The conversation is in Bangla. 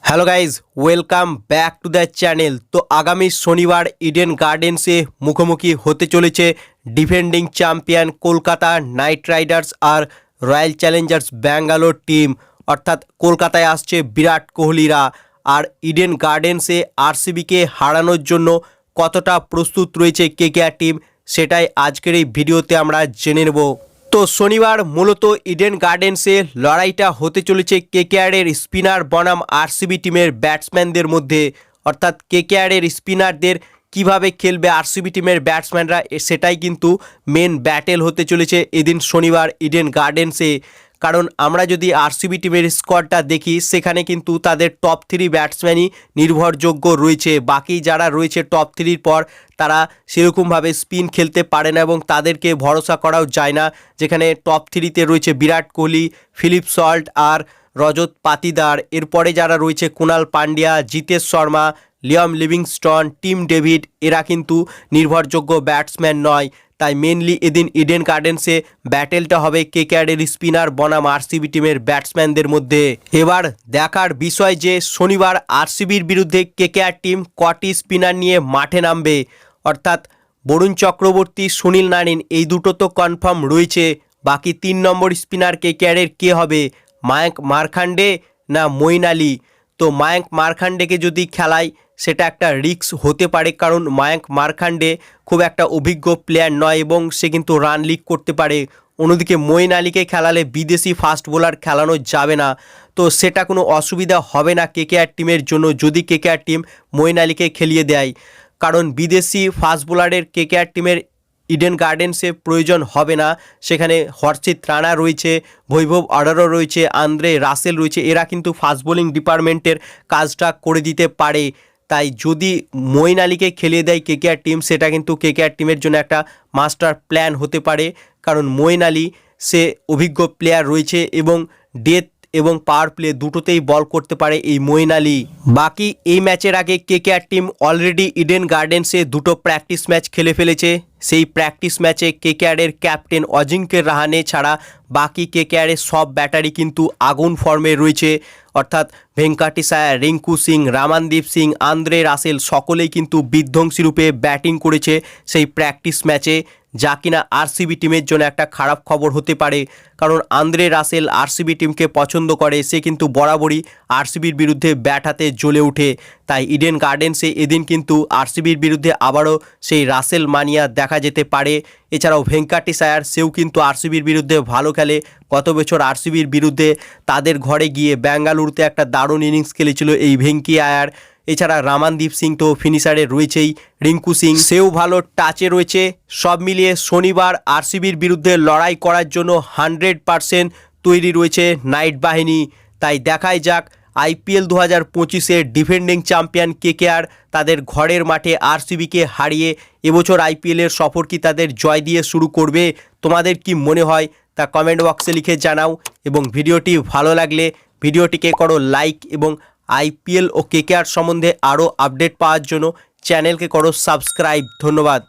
Hello guys, welcome back to the channel. তো আগামী শনিবার ইডেন গার্ডেন্সে মুখোমুখি হতে চলেছে defending champion Kolkata Knight Riders আর রয়্যাল চ্যালেঞ্জার্স ব্যাঙ্গালোর টিম। অর্থাৎ কলকাতায় আসছে বিরাট কোহলিরা। আর ইডেন গার্ডেন্সে আরসিবিকে হারানোর জন্য কতটা প্রস্তুত রয়েছে কেকেআর টিম, সেটাই আজকের এই ভিডিওতে আমরা জেনে নেব। তো শনিবার মূলত ইডেন গার্ডেন্সে লড়াইটা হতে চলেছে কেকেআরের স্পিনার বনাম আরসিবি টিমের ব্যাটসম্যানদের মধ্যে। অর্থাৎ কেকেআরের স্পিনারদের কিভাবে খেলবে আরসিবি টিমের ব্যাটসম্যানরা, সেটাই কিন্তু মেন ব্যাটেল হতে চলেছে এদিন শনিবার ইডেন গার্ডেন্সে। কারণ আমরা যদি আরসিবি টিমের স্কোয়াডটা দেখি, সেখানে কিন্তু তাদের টপ 3 ব্যাটসম্যানই নির্ভরযোগ্য রয়েছে। বাকি যারা রয়েছে টপ 3-র পর তারা সেরকমভাবে স্পিন খেলতে পারে না এবং তাদেরকে ভরসা করাও যায় না। যেখানে টপ 3-তে রয়েছে বিরাট কোহলি, ফিলিপ সল্ট আর রজত পাতিদার। এরপরে যারা রয়েছে Kunal Pandya, Jitesh Sharma, Liam Livingstone, Tim David, এরা কিন্তু নির্ভরযোগ্য ব্যাটসম্যান নয়। তাই মেনলি এদিন ইডেন গার্ডেন্সে ব্যাটেলটা হবে কেকেআরের স্পিনার বনাম আরসিবি টিমের ব্যাটসম্যানদের মধ্যে। এবার দেখার বিষয় যে শনিবার আরসিবির বিরুদ্ধে কেকেআর টিম কটি স্পিনার নিয়ে মাঠে নামবে। অর্থাৎ বরুণ চক্রবর্তী, সুনীল নারিন, এই দুটো তো কনফার্ম রয়েছে। বাকি 3 নম্বর স্পিনার কেকেআরের কে হবে? মায়াঙ্ক মারখান্ডে না মঈন আলী? তো মায়াঙ্ক মারখান্ডেকে যদি খেলায় সেটা একটা রিস্ক হতে পারে, কারণ মায়াঙ্ক মারখান্ডে খুব একটা অভিজ্ঞ প্লেয়ার নয় এবং সে কিন্তু রান লিক করতে পারে। অন্যদিকে মঈন আলীকে খেলালে বিদেশি ফাস্ট বোলার খেলানো যাবে না, তো সেটা কোনো অসুবিধা হবে না কেকেআর টিমের জন্য যদি কেকেআর টিম মঈন আলীকে খেলিয়ে দেয়। কারণ বিদেশি ফাস্ট বোলারের কেকেআর টিমের ইডেন গার্ডেন্সে প্রয়োজন হবে না। সেখানে হর্ষিত রানা রয়েছে, বৈভব অরোরা রয়েছে, আন্দ্রে রাসেল রয়েছে, এরা কিন্তু ফাস্ট বোলিং ডিপার্টমেন্টের কাজটা করে দিতে পারে। তাই যদি মঈন আলীকে খেলিয়ে দেয় কেকেআর টিম, সেটা কিন্তু কেকেআর টিমের জন্য একটা মাস্টার প্ল্যান হতে পারে। কারণ মঈন আলী সে অভিজ্ঞ প্লেয়ার রয়েছে এবং ডেথ এবং পাওয়ার প্লে দুটোতেই বল করতে পারে এই মঈন আলী। বাকি এই ম্যাচের আগে কেকেআর টিম অলরেডি ইডেন গার্ডেন্সে 2টো প্র্যাকটিস ম্যাচ খেলে ফেলেছে। সেই প্র্যাকটিস ম্যাচে কেকেআরের ক্যাপ্টেন অজিঙ্ক্য রাহানে ছাড়া বাকি কেকেআরের সব ব্যাটারি কিন্তু আগুন ফর্মে রয়েছে। অর্থাৎ ভেঙ্কাটেশ আয়ার, রিঙ্কু সিং, রামানদীপ সিং, আন্দ্রে রাসেল সকলেই কিন্তু বিধ্বংসী রূপে ব্যাটিং করেছে সেই প্র্যাকটিস ম্যাচে, যা কিনা আরসিবি টিমের জন্য একটা খারাপ খবর হতে পারে। কারণ আন্দ্রে রাসেল আরসিবি টিমকে পছন্দ করে, সে কিন্তু বরাবরই আরসিবির বিরুদ্ধে ব্যাট হাতে জ্বলে ওঠে। তাই ইডেন গার্ডেন্সে এদিন কিন্তু আরসিবির বিরুদ্ধে আবারও সেই রাসেল মানিয়া দেখা যেতে পারে। এছাড়াও ভেঙ্কাটেশ আয়ার, সেও কিন্তু আরসিবির বিরুদ্ধে ভালো খেলে। গত বছর আরসিবির বিরুদ্ধে তাদের ঘরে গিয়ে বেঙ্গালুরুতে একটা দারুণ ইনিংস খেলেছিল এই ভেঙ্কি আয়ার। এছাড়া রামানদীপ সিং তো ফিনিশারে রয়েছেই, রিঙ্কু সিং সেও ভালো টাচে রয়েছে। সব মিলিয়ে শনিবার আরসিবির বিরুদ্ধে লড়াই করার জন্য 100% তৈরি রয়েছে নাইট বাহিনী। তাই দেখাই যাক আইপিএল 2025-এর ডিফেন্ডিং চ্যাম্পিয়ন কেকেআর তাদের ঘরের মাঠে আরসিবিকে হারিয়ে এবছর আইপিএলের সফর কি তাদের জয় দিয়ে শুরু করবে। তোমাদের কি মনে হয় তা কমেন্ট বক্সে লিখে জানাও এবং ভিডিওটি ভালো লাগলে ভিডিওটিকে করো লাইক এবং আইপিএল ও কেকেআর সম্বন্ধে আরও আপডেট পাওয়ার জন্য চ্যানেলকে করো সাবস্ক্রাইব। ধন্যবাদ।